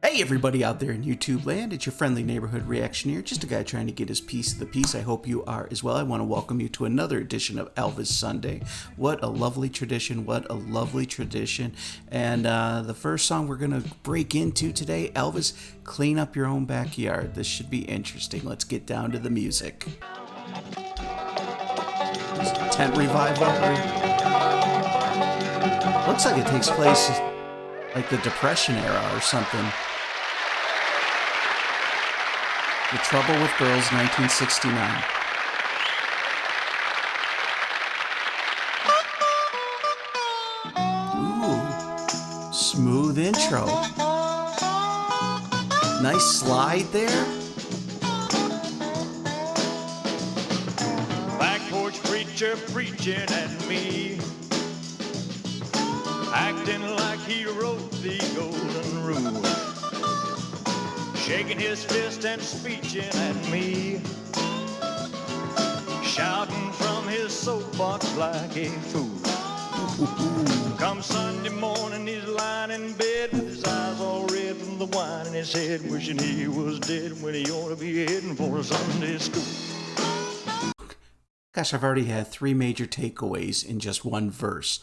Hey everybody out there in YouTube land, it's your friendly neighborhood reactioneer, just a guy trying to get his piece of the peace. I hope you are as well. I want to welcome you to another edition of Elvis Sunday. What a lovely tradition, what a lovely tradition. And the first song we're going to break into today, Elvis, Clean Up Your Own Backyard. This should be interesting. Let's get down to the music. Tent revival. Looks like it takes place like the Depression era or something. The Trouble with Girls, 1969. Ooh, smooth intro. Nice slide there. Back porch preacher preaching at me, acting like he wrote the golden rule, shaking his fist and speeching at me, shouting from his soapbox like a fool. Come Sunday morning, he's lying in bed with his eyes all red from the wine in his head, wishing he was dead when he ought to be heading for a Sunday school. Gosh, I've already had 3 major takeaways in just one verse.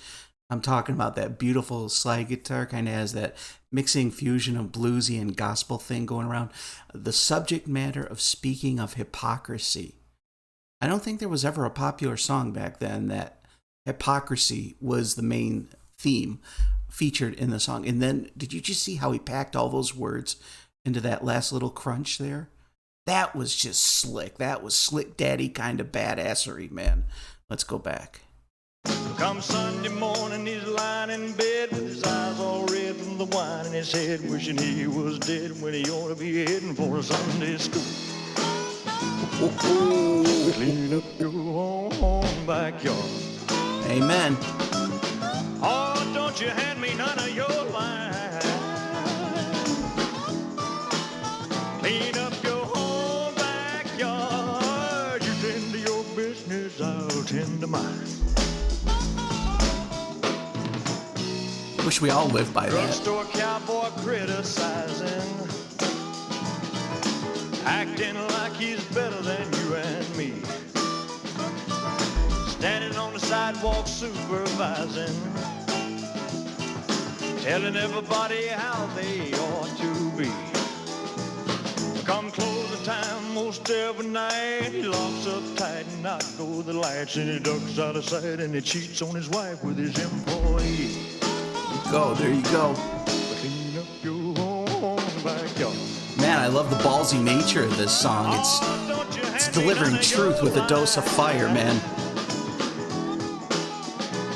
I'm talking about that beautiful slide guitar, kind of has that mixing fusion of bluesy and gospel thing going around. The subject matter of speaking of hypocrisy. I don't think there was ever a popular song back then that hypocrisy was the main theme featured in the song. And then, did you just see how he packed all those words into that last little crunch there? That was just slick. That was slick daddy kind of badassery, man. Let's go back. Come Sunday morning, he's lying in bed with his eyes all red from the wine in his head, wishing he was dead when he ought to be heading for a Sunday school. Clean up your own backyard. Amen. Oh, don't you hand me none of your line. Clean up your own backyard. You tend to your business, I'll tend to mine. Wish we all lived by that. Drugstore cowboy criticizing, acting like he's better than you and me, standing on the sidewalk supervising, telling everybody how they ought to be. Come close the time most every night, he locks up tight and out go the lights, and he ducks out of sight and he cheats on his wife with his employee. There you go. Clean up your own backyard. Man, I love the ballsy nature of this song. It's delivering truth with a dose of fire, man.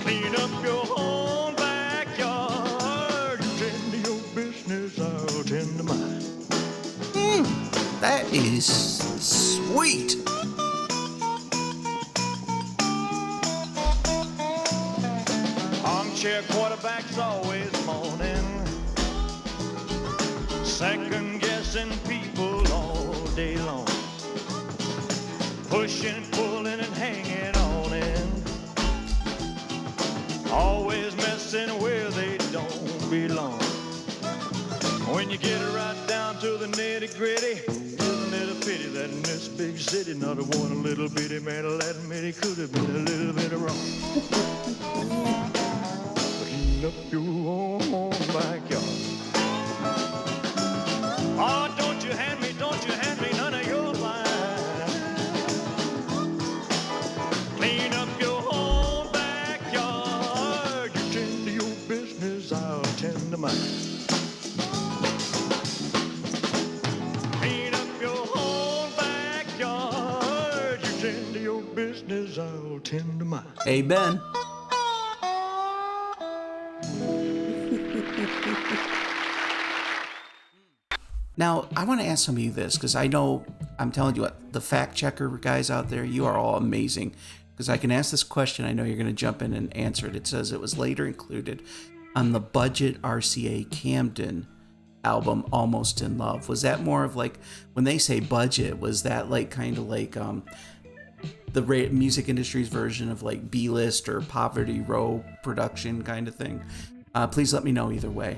Clean up your own backyard. You tend to your business, I'll tend to mine. That is sweet. Armchair quarterback's always moaning, second guessing people all day long, pushing, pulling, and hanging on in, always messing where they don't belong. When you get it right down to the nitty gritty, isn't it a pity that in this big city not a one little bitty man will admit he could have been a little bit wrong. Clean up your own backyard. Oh, don't you hand me none of your line. Clean up your own backyard. You tend to your business, I'll tend to mine. Clean up your own backyard. You tend to your business, I'll tend to mine. Amen. Now, I want to ask some of you this, because I know, I'm telling you what, the fact checker guys out there, you are all amazing. Because I can ask this question, I know you're going to jump in and answer it. It says it was later included on the Budget RCA Camden album, Almost in Love. Was that more of like, when they say budget, was that like kind of like the music industry's version of like B-list or Poverty Row production kind of thing? Please let me know either way.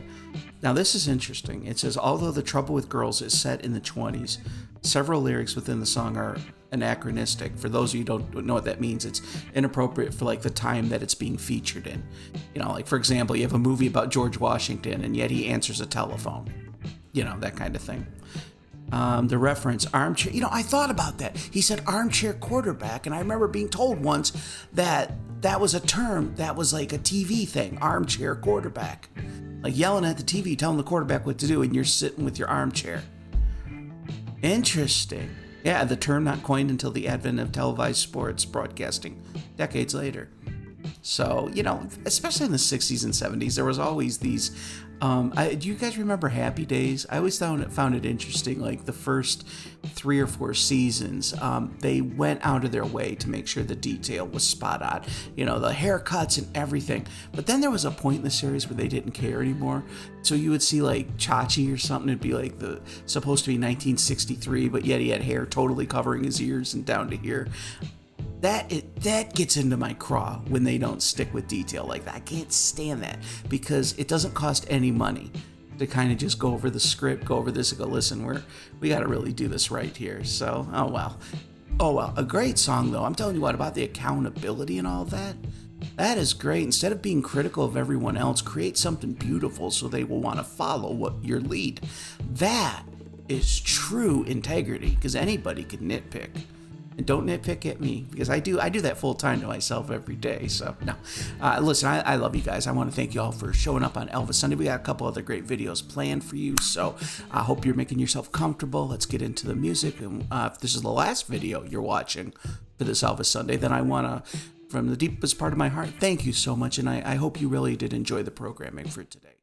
Now, this is interesting. It says, although The Trouble with Girls is set in the 20s, several lyrics within the song are anachronistic. For those of you who don't know what that means, it's inappropriate for like the time that it's being featured in. You know, like for example, you have a movie about George Washington and yet he answers a telephone. You know, that kind of thing. The reference, armchair, you know, I thought about that. He said armchair quarterback, and I remember being told once that that was a term that was like a TV thing, armchair quarterback. Like yelling at the TV, telling the quarterback what to do, and you're sitting with your armchair. Interesting. Yeah, the term not coined until the advent of televised sports broadcasting, decades later. So, you know, especially in the 60s and 70s, there was always these, do you guys remember Happy Days? I always found it interesting, like the first 3 or 4 seasons, they went out of their way to make sure the detail was spot on, you know, the haircuts and everything. But then there was a point in the series where they didn't care anymore. So you would see like Chachi or something, it'd be like supposed to be 1963, but yet he had hair totally covering his ears and down to here. That gets into my craw when they don't stick with detail like that. I can't stand that because it doesn't cost any money to kind of just go over the script, go over this and go, listen, we got to really do this right here. So, oh well. A great song though. I'm telling you what, about the accountability and all that. That is great. Instead of being critical of everyone else, create something beautiful so they will want to follow your lead. That is true integrity, because anybody can nitpick. And don't nitpick at me, because I do that full time to myself every day. So no, listen, I love you guys. I want to thank you all for showing up on Elvis Sunday. We got a couple other great videos planned for you, so I hope you're making yourself comfortable. Let's get into the music. And if this is the last video you're watching for this Elvis Sunday, then I want to, from the deepest part of my heart, thank you so much, and I hope you really did enjoy the programming for today.